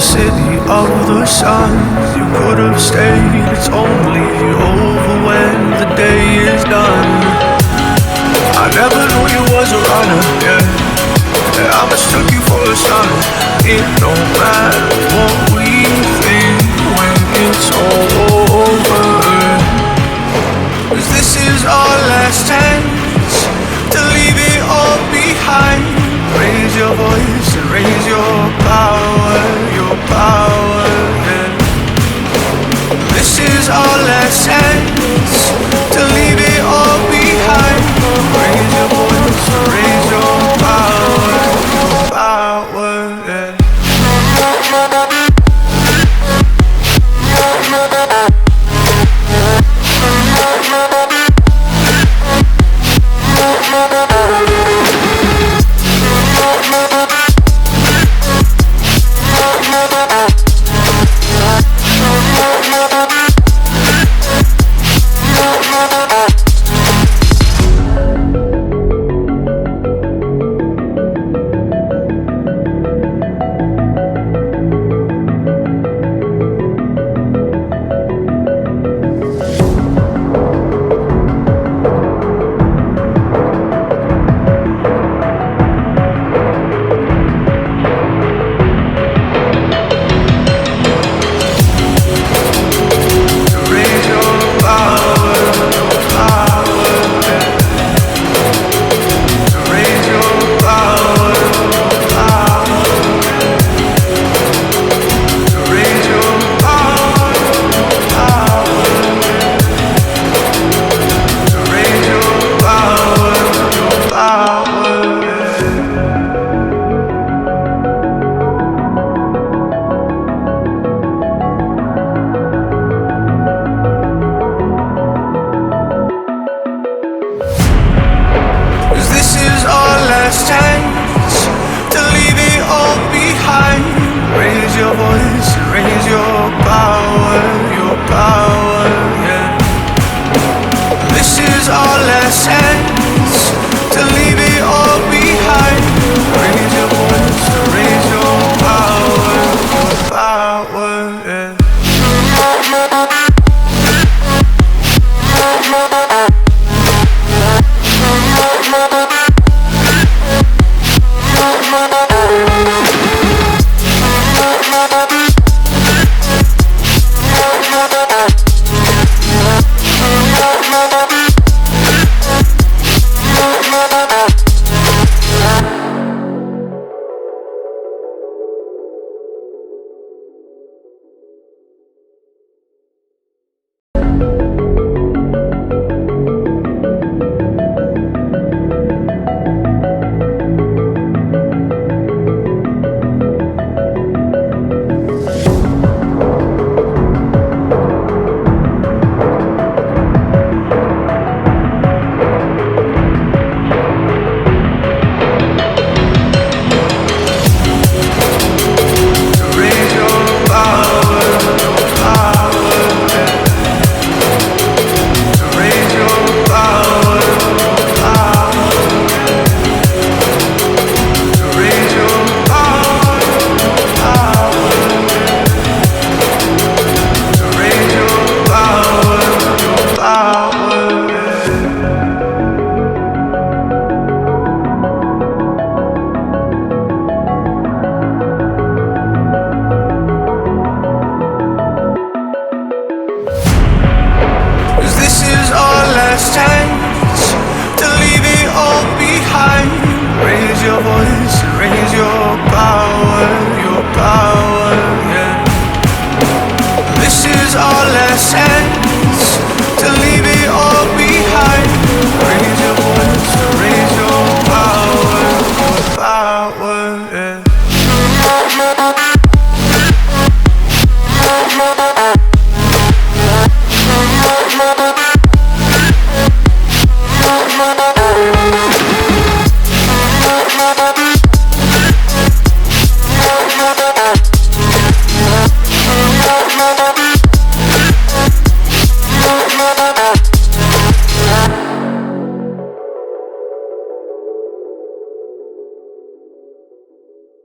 city of the suns. You could have stayed, it's only over when the day is done. I never knew you was a runner, yeah. I mistook you for a son. It don't matter what we think when it's all over, 'cause this is our last chance to leave it all behind. Raise your voice and raise your